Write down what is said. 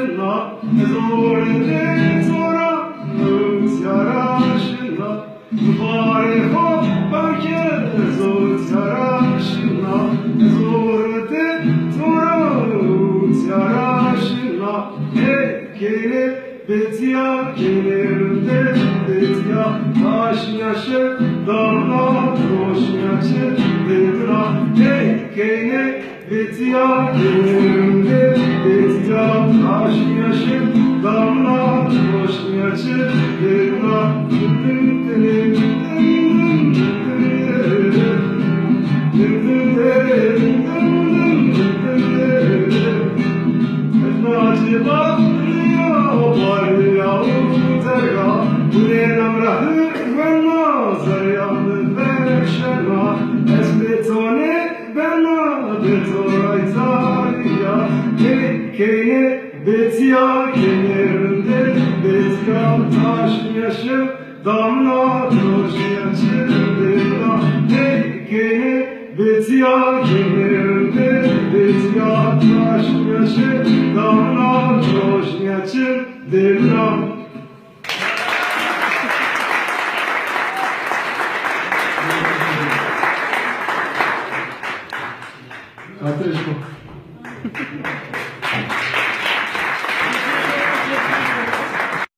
yaşına zor de sonra yaşına bari hop belki zor yaşına zor de sonra yaşına ekele betiya kelerde betiya taş yaşı dağlar roş yaşı dedra ekele betiya kelerde betiya taş yaşı dağlar roş yaşı dedra Betiya kenarında betiya taş yaşı damla taş yaşı betiya tekene betiya kenarında betiya taş yaşı damla taş yaşı betiya. Ateş bu.